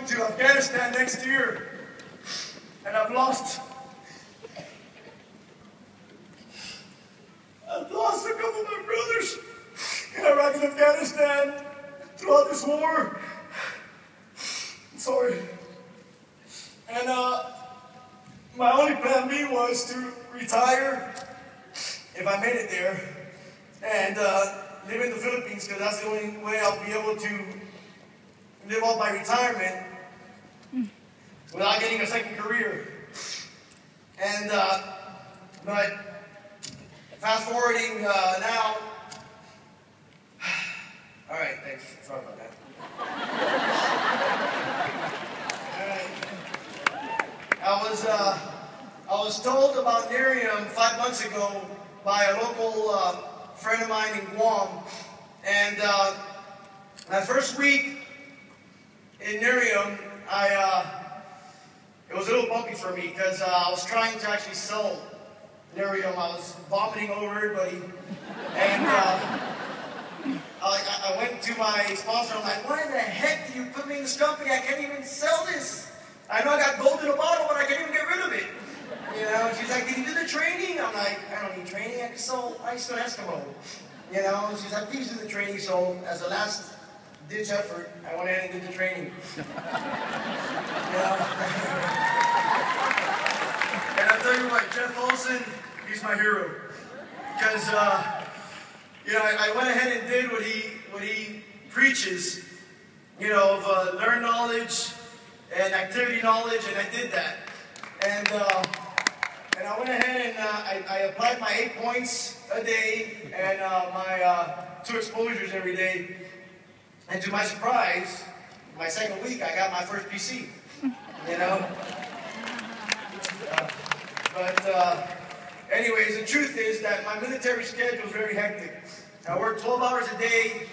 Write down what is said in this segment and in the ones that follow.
to Afghanistan next year, and I've lost a couple of my brothers in Iraq and Afghanistan throughout this war. I'm sorry. And my only plan B was to retire if I made it there and live in the Philippines, because that's the only way I'll be able to live off my retirement without getting a second career. And but fast forwarding now. All right, thanks. Sorry about that. All right. I was told about Nerium 5 months ago by a local friend of mine in Guam, and my first week in Nerium, it was a little bumpy for me because I was trying to actually sell Nerium. I was vomiting over everybody, and I went to my sponsor. I'm like, why the heck do you put me in this company? I can't even sell this. I know I got gold in a bottle, but I can't even get rid of it. You know, and she's like, did you do the training? I'm like, I don't need training. I can sell ice to an Eskimo. You know, and she's like, please do the training. So as a last ditch effort, I went ahead and did the training. You know? And I'll tell you what, Jeff Olson, he's my hero. Because, you know, I went ahead and did what he preaches, you know, of learn knowledge and activity knowledge, and I did that. And I went ahead and I applied my 8 points a day and my 2 exposures every day. And to my surprise, my second week, I got my first PC, you know? Anyways, the truth is that my military schedule is very hectic. I work 12 hours a day,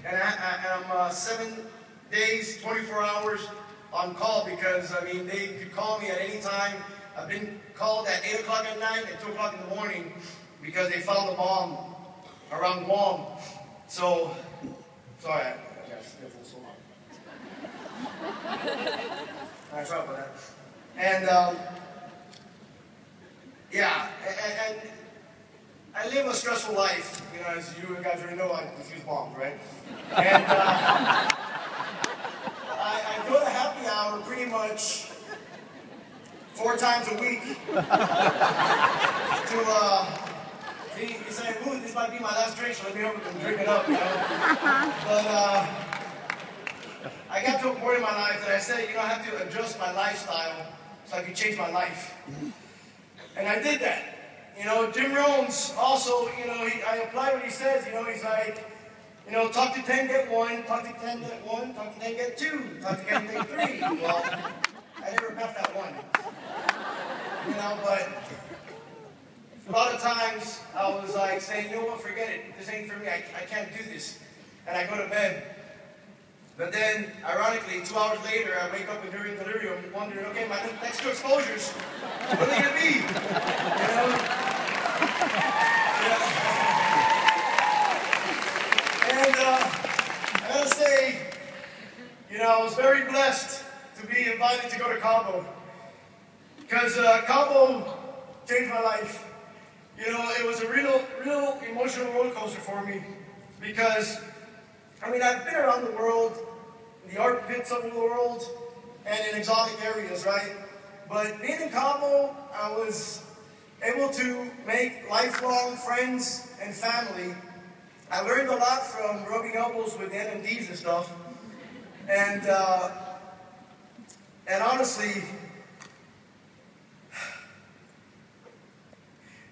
and I'm 7 days, 24 hours on call because, I mean, they could call me at any time. I've been called at 8 o'clock at night and 2 o'clock in the morning because they found a bomb around Guam. So, sorry, I got sniffle so long. I'm sorry about that. And, yeah, and I live a stressful life, you know, as you guys already know, I defuse bombs, right? And I go to happy hour pretty much 4 times a week to be saying, ooh, this might be my last drink, so let me over and drink it up, you know? But I got to a point in my life that I said, you know, I have to adjust my lifestyle so I can change my life. And I did that. You know, Jim Rohn's also, you know, I apply what he says, you know, he's like, you know, talk to 10, get 1, talk to 10, get 1, talk to 10, get 2, talk to 10, get 3. Well, I never passed that 1. You know, but a lot of times I was like saying, you know what, forget it, this ain't for me, I can't do this. And I go to bed. But then, ironically, 2 hours later, I wake up and during delirium wondering, okay, my next 2 exposures, what are they going to be? You know? Yeah. And I gotta say, you know, I was very blessed to be invited to go to Cabo. Because Cabo changed my life. You know, it was a real emotional roller coaster for me. Because I mean, I've been around the world, in the art pits of the world, and in exotic areas, right? But being in Cabo, I was able to make lifelong friends and family. I learned a lot from rubbing elbows with NMDs and stuff. And honestly,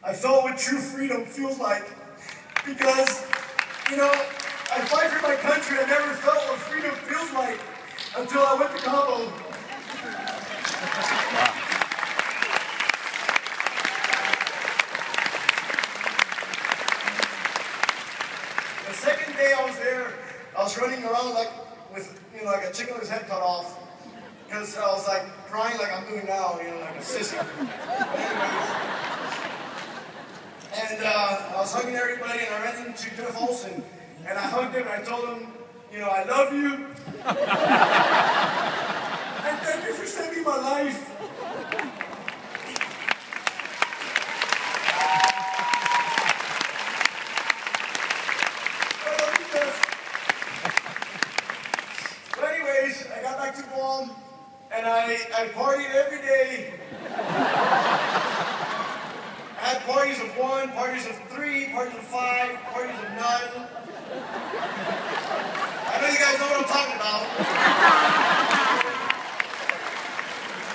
I felt what true freedom feels like. Because, you know, I fight for my country. I never felt what freedom feels like until I went to Cabo. The second day I was there, I was running around like with, you know, like a chicken with his head cut off. Because I was like crying like I'm doing now, you know, like a sissy. But anyways. And I was hugging everybody, and I ran into Jeff Olson. And I hugged him and I told him, you know, I love you. anyways, I got back to Guam, and I partied every day. I had parties of 1, parties of 3, parties of 5, parties of none. I know you guys know what I'm talking about.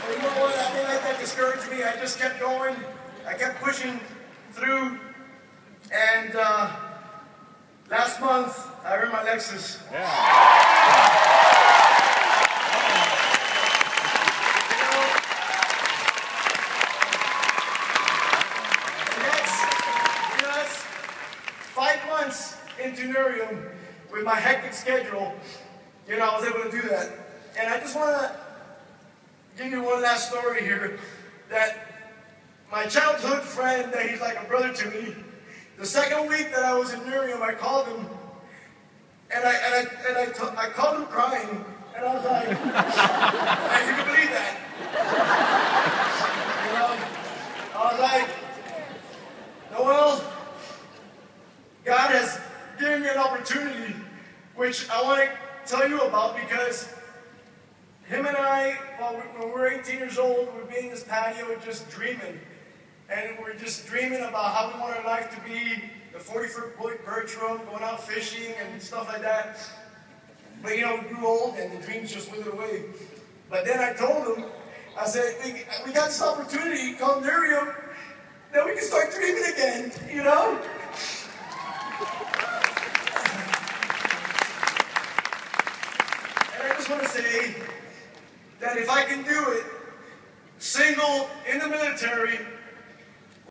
But you know what? I didn't let that discourage me. I just kept going. I kept pushing through. And last month, I earned my Lexus. That's 5 months into Nerium with my hectic schedule. I was able to do that. And I just want to give you one last story here. That my childhood friend, that he's like a brother to me, the second week that I was in Nerium, I called him, and I called him crying, and I was like, if you can believe that. I was like, Noel, God has given me an opportunity, which I want to tell you about, because him and I, when we were 18 years old, we'd be in this patio just dreaming. And we're just dreaming about how we want our life to be, the 40-foot birch room, going out fishing and stuff like that. But we grew old and the dreams just withered away. But then I told him, I said, we got this opportunity called Nerium, that we can start dreaming again, And I just want to say that if I can do it, single, in the military,